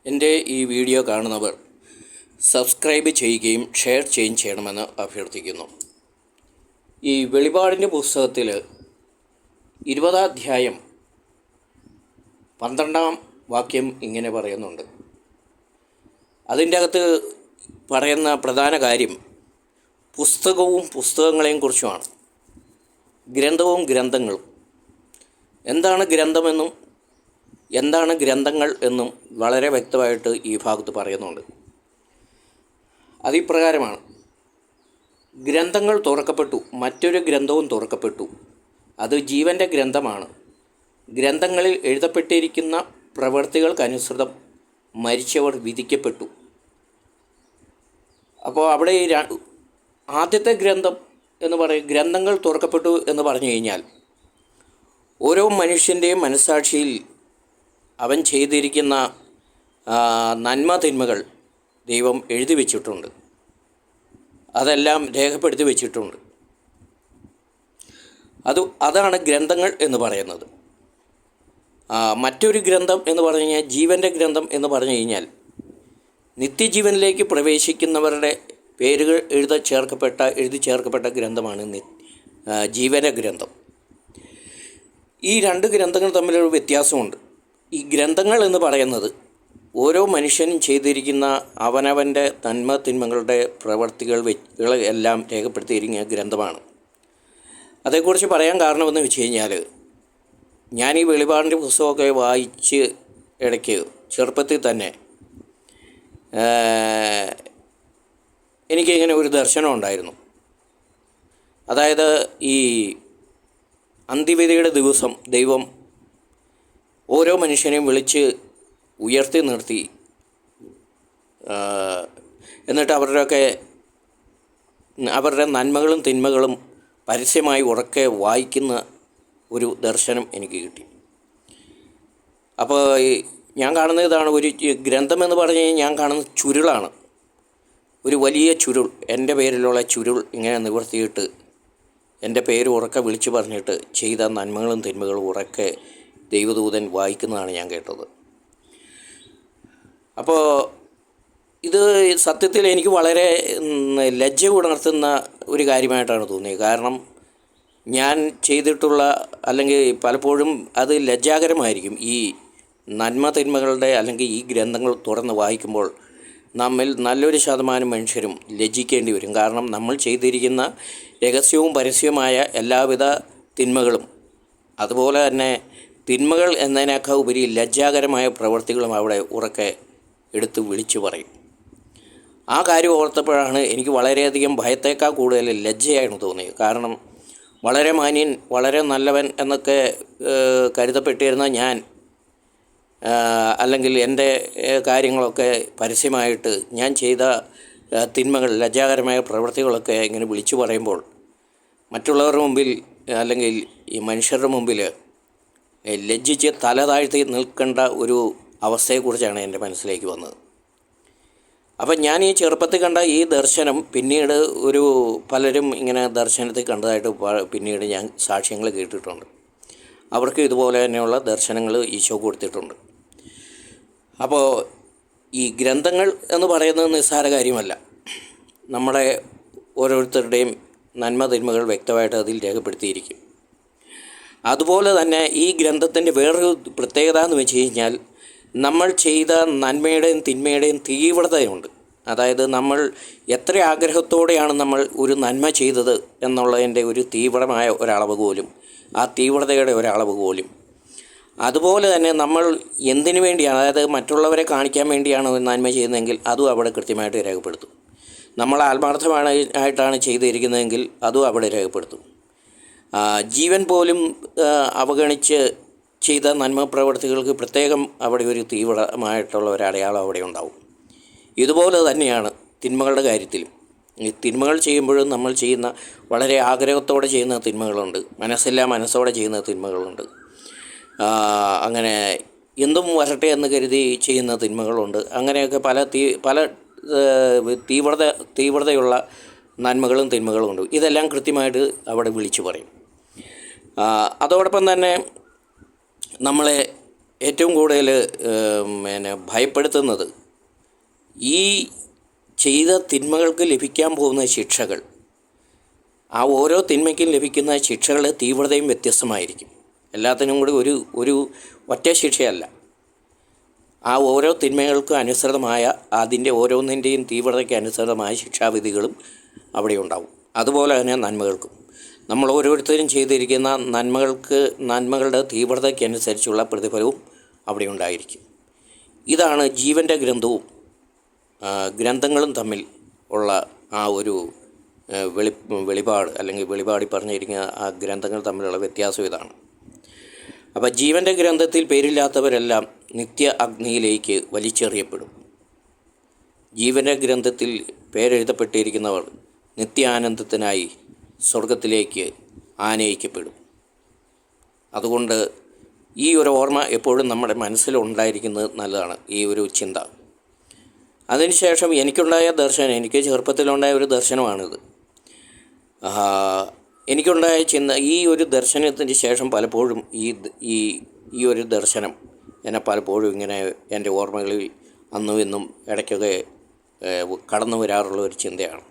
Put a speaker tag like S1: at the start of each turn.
S1: എൻ്റെ ഈ വീഡിയോ കാണുന്നവർ സബ്സ്ക്രൈബ് ചെയ്യുകയും ഷെയർ ചെയ്യുകയും ചെയ്യണമെന്ന് അഭ്യർത്ഥിക്കുന്നു. ഈ വെളിപാടിൻ്റെ പുസ്തകത്തിൽ 20-ാം അധ്യായം 12-ാം വാക്യം ഇങ്ങനെ പറയുന്നുണ്ട്. അതിൻ്റെ അകത്ത് പറയുന്ന പ്രധാന കാര്യം പുസ്തകവും പുസ്തകങ്ങളെയും കുറിച്ചുമാണ്. ഗ്രന്ഥവും ഗ്രന്ഥങ്ങളും. എന്താണ് ഗ്രന്ഥമെന്നും എന്താണ് ഗ്രന്ഥങ്ങൾ എന്നും വളരെ വ്യക്തമായിട്ട് ഈ ഭാഗത്ത് പറയുന്നുണ്ട്. അതിപ്രകാരമാണ്: ഗ്രന്ഥങ്ങൾ തുറക്കപ്പെട്ടു, മറ്റൊരു ഗ്രന്ഥവും തുറക്കപ്പെട്ടു, അത് ജീവൻ്റെ ഗ്രന്ഥമാണ്. ഗ്രന്ഥങ്ങളിൽ എഴുതപ്പെട്ടിരിക്കുന്ന പ്രവൃത്തികൾക്കനുസൃതം മരിച്ചവർ വിധിക്കപ്പെട്ടു. അപ്പോൾ അവിടെ ആദ്യത്തെ ഗ്രന്ഥം എന്ന് പറയും, ഗ്രന്ഥങ്ങൾ തുറക്കപ്പെട്ടു എന്ന് പറഞ്ഞു കഴിഞ്ഞാൽ ഓരോ മനുഷ്യൻ്റെയും മനസ്സാക്ഷിയിൽ അവൻ ചെയ്തിരിക്കുന്ന നന്മ തിന്മകൾ ദൈവം എഴുതി വച്ചിട്ടുണ്ട്. അതെല്ലാം രേഖപ്പെടുത്തി വച്ചിട്ടുണ്ട്. അതാണ് ഗ്രന്ഥങ്ങൾ എന്ന് പറയുന്നത്. മറ്റൊരു ഗ്രന്ഥം എന്ന് പറഞ്ഞു കഴിഞ്ഞാൽ ജീവൻ്റെ ഗ്രന്ഥം എന്ന് പറഞ്ഞു കഴിഞ്ഞാൽ നിത്യജീവനിലേക്ക് പ്രവേശിക്കുന്നവരുടെ പേരുകൾ എഴുതി ചേർക്കപ്പെട്ട ഗ്രന്ഥമാണ് ജീവൻ്റെ ഗ്രന്ഥം. ഈ രണ്ട് ഗ്രന്ഥങ്ങൾ തമ്മിലൊരു വ്യത്യാസമുണ്ട്. ഈ ഗ്രന്ഥങ്ങൾ എന്ന് പറയുന്നത് ഓരോ മനുഷ്യനും ചെയ്തിരിക്കുന്ന അവനവൻ്റെ നന്മ തിന്മകളുടെ പ്രവർത്തികൾ എല്ലാം രേഖപ്പെടുത്തിയിരിക്കുന്ന ഗ്രന്ഥമാണ്. അതേക്കുറിച്ച് പറയാൻ കാരണമെന്ന് വെച്ച് കഴിഞ്ഞാൽ, ഞാൻ ഈ വെളിപാടിൻ്റെ പുസ്തകമൊക്കെ വായിച്ച് ഇടയ്ക്ക് ചെറുപ്പത്തിൽ തന്നെ എനിക്കിങ്ങനെ ഒരു ദർശനം ഉണ്ടായിരുന്നു. അതായത് ഈ അന്ത്യവിധിയുടെ ദിവസം ദൈവം ഓരോ മനുഷ്യനെയും വിളിച്ച് ഉയർത്തി നിർത്തി, എന്നിട്ട് അവരുടെ നന്മകളും തിന്മകളും പരസ്യമായി ഉറക്കെ വായിക്കുന്ന ഒരു ദർശനം എനിക്ക് കിട്ടി. അപ്പോൾ ഞാൻ കാണുന്ന ഇതാണ്. ഒരു ഗ്രന്ഥം എന്ന് പറഞ്ഞു കഴിഞ്ഞാൽ ഞാൻ കാണുന്ന ചുരുളാണ്, ഒരു വലിയ ചുരുൾ. എൻ്റെ പേരിലുള്ള ചുരുൾ ഇങ്ങനെ നിവർത്തിയിട്ട് എൻ്റെ പേര് ഉറക്കെ വിളിച്ചു പറഞ്ഞിട്ട് ചെയ്ത നന്മകളും തിന്മകളും ഉറക്കെ ദൈവദൂതൻ വായിക്കുന്നതാണ് ഞാൻ കേട്ടത്. അപ്പോൾ ഇത് സത്യത്തിൽ എനിക്ക് വളരെ ലജ്ജ ഉണർത്തുന്ന ഒരു കാര്യമായിട്ടാണ് തോന്നിയത്. കാരണം ഞാൻ ചെയ്തിട്ടുള്ള, അല്ലെങ്കിൽ പലപ്പോഴും അത് ലജ്ജാകരമായിരിക്കും, ഈ നന്മ തിന്മകളുടെ അല്ലെങ്കിൽ ഈ ഗ്രന്ഥങ്ങൾ തുറന്ന് വായിക്കുമ്പോൾ നമ്മിൽ നല്ലൊരു ശതമാനം മനുഷ്യരും ലജ്ജിക്കേണ്ടി വരും. കാരണം നമ്മൾ ചെയ്തിരിക്കുന്ന രഹസ്യവും പരസ്യവുമായ എല്ലാവിധ തിന്മകളും, അതുപോലെ തന്നെ തിന്മകൾ എന്നതിനേക്കാൾ ഉപരി ലജ്ജാകരമായ പ്രവൃത്തികളും അവിടെ ഉറക്കെ എടുത്ത് വിളിച്ചു പറയും. ആ കാര്യം ഓർത്തപ്പോഴാണ് എനിക്ക് വളരെയധികം ഭയത്തേക്കാൾ കൂടുതൽ ലജ്ജയാണ് തോന്നിയത്. കാരണം വളരെ മാന്യൻ, വളരെ നല്ലവൻ എന്നൊക്കെ കരുതപ്പെട്ടിരുന്ന ഞാൻ, അല്ലെങ്കിൽ എൻ്റെ കാര്യങ്ങളൊക്കെ പരസ്യമായിട്ട് ഞാൻ ചെയ്ത തിന്മകൾ, ലജ്ജാകരമായ പ്രവൃത്തികളൊക്കെ ഇങ്ങനെ വിളിച്ചു പറയുമ്പോൾ മറ്റുള്ളവരുടെ മുമ്പിൽ അല്ലെങ്കിൽ ഈ മനുഷ്യരുടെ മുമ്പിൽ ലജ്ജിച്ച് തല താഴ്ത്തി നിൽക്കേണ്ട ഒരു അവസ്ഥയെക്കുറിച്ചാണ് എൻ്റെ മനസ്സിലേക്ക് വന്നത്. അപ്പം ഞാൻ ഈ ചെറുപ്പത്തിൽ കണ്ട ഈ ദർശനം പിന്നീട് പലരും ഇങ്ങനെ ദർശനത്തിൽ കണ്ടതായിട്ട് പിന്നീട് ഞാൻ സാക്ഷ്യങ്ങൾ കേട്ടിട്ടുണ്ട്. അവർക്ക് ഇതുപോലെ തന്നെയുള്ള ദർശനങ്ങൾ ഈശോ കൊടുത്തിട്ടുണ്ട്. അപ്പോൾ ഈ ഗ്രന്ഥങ്ങൾ എന്ന് പറയുന്നത് നിസ്സാര കാര്യമല്ല. നമ്മുടെ ഓരോരുത്തരുടെയും നന്മ തിന്മകൾ വ്യക്തമായിട്ട് അതിൽ രേഖപ്പെടുത്തിയിരിക്കും. അതുപോലെ തന്നെ ഈ ഗ്രന്ഥത്തിൻ്റെ വേറൊരു പ്രത്യേകത എന്ന് വെച്ച് കഴിഞ്ഞാൽ, നമ്മൾ ചെയ്ത നന്മയുടെയും തിന്മയുടെയും തീവ്രതയുണ്ട്. അതായത് നമ്മൾ എത്ര ആഗ്രഹത്തോടെയാണ് നമ്മൾ ഒരു നന്മ ചെയ്തത് എന്നുള്ളതിൻ്റെ ഒരു തീവ്രമായ ഒരളവ് പോലും, ആ തീവ്രതയുടെ ഒരളവ് പോലും. അതുപോലെ തന്നെ നമ്മൾ എന്തിനു വേണ്ടിയാണ്, അതായത് മറ്റുള്ളവരെ കാണിക്കാൻ വേണ്ടിയാണ് ഒരു നന്മ ചെയ്യുന്നതെങ്കിൽ അതും അവിടെ കൃത്യമായിട്ട് രേഖപ്പെടുത്തും. നമ്മൾ ആത്മാർത്ഥമായിട്ടാണ് ചെയ്തിരിക്കുന്നതെങ്കിൽ അതും അവിടെ രേഖപ്പെടുത്തും. ജീവൻ പോലും അവഗണിച്ച് ചെയ്ത നന്മ പ്രവർത്തികൾക്ക് പ്രത്യേകം അവിടെ ഒരു തീവ്രമായിട്ടുള്ള ഒരു അടയാളം അവിടെ ഉണ്ടാവും. ഇതുപോലെ തന്നെയാണ് തിന്മകളുടെ കാര്യത്തിലും. ഈ തിന്മകൾ ചെയ്യുമ്പോഴും നമ്മൾ ചെയ്യുന്ന വളരെ ആഗ്രഹത്തോടെ ചെയ്യുന്ന തിന്മകളുണ്ട്, മനസ്സോടെ ചെയ്യുന്ന തിന്മകളുണ്ട്, അങ്ങനെ എന്തും വരട്ടെ എന്ന് കരുതി ചെയ്യുന്ന തിന്മകളുണ്ട്. അങ്ങനെയൊക്കെ പല തീവ്രതയുള്ള നന്മകളും തിന്മകളും ഉണ്ട്. ഇതെല്ലാം കൃത്യമായിട്ട് അവിടെ വിളിച്ചു പറയും. അതോടൊപ്പം തന്നെ നമ്മളെ ഏറ്റവും കൂടുതൽ ഭയപ്പെടുത്തുന്നത് ഈ ചെയ്ത തിന്മകൾക്ക് ലഭിക്കാൻ പോകുന്ന ശിക്ഷകൾ, ആ ഓരോ തിന്മയ്ക്കും ലഭിക്കുന്ന ശിക്ഷകളുടെ തീവ്രതയും വ്യത്യസ്തമായിരിക്കും. എല്ലാത്തിനും കൂടി ഒരു ഒറ്റ ശിക്ഷയല്ല. ആ ഓരോ തിന്മകൾക്കും അനുസൃതമായ, അതിൻ്റെ ഓരോന്നിൻ്റെയും തീവ്രതയ്ക്ക് അനുസൃതമായ ശിക്ഷാവിധികളും അവിടെ ഉണ്ടാവും. അതുപോലെ തന്നെ നന്മകൾക്കും നമ്മൾ ഓരോരുത്തരും ചെയ്തിരിക്കുന്ന നന്മകളുടെ തീവ്രതയ്ക്കനുസരിച്ചുള്ള പ്രതിഫലവും അവിടെ ഉണ്ടായിരിക്കും. ഇതാണ് ജീവൻ്റെ ഗ്രന്ഥങ്ങളും തമ്മിൽ ഉള്ള ആ ഒരു വെളിപാട്, അല്ലെങ്കിൽ വെളിപാടി പറഞ്ഞിരിക്കുന്ന ആ ഗ്രന്ഥങ്ങൾ തമ്മിലുള്ള വ്യത്യാസം ഇതാണ്. അപ്പോൾ ജീവൻ്റെ ഗ്രന്ഥത്തിൽ പേരില്ലാത്തവരെല്ലാം നിത്യ അഗ്നിയിലേക്ക് വലിച്ചെറിയപ്പെടും. ജീവൻ്റെ ഗ്രന്ഥത്തിൽ പേരെഴുതപ്പെട്ടിരിക്കുന്നവർ നിത്യാനന്ദത്തിനായി സ്വർഗത്തിലേക്ക് ആനയിക്കപ്പെടും. അതുകൊണ്ട് ഈ ഒരു ഓർമ്മ എപ്പോഴും നമ്മുടെ മനസ്സിലുണ്ടായിരിക്കുന്നത് നല്ലതാണ്, ഈ ഒരു ചിന്ത. അതിനുശേഷം എനിക്കുണ്ടായ ദർശനം, എനിക്ക് ചെറുപ്പത്തിലുണ്ടായ ഒരു ദർശനമാണിത്. എനിക്കുണ്ടായ ചിന്ത, ഈ ഒരു ദർശനത്തിന് ശേഷം പലപ്പോഴും ഈ ഒരു ദർശനം എന്നെ പലപ്പോഴും ഇങ്ങനെ എൻ്റെ ഓർമ്മകളിൽ അന്നും ഇന്നും ഇടയ്ക്കൊക്കെ കടന്നു വരാറുള്ള ഒരു ചിന്തയാണ്.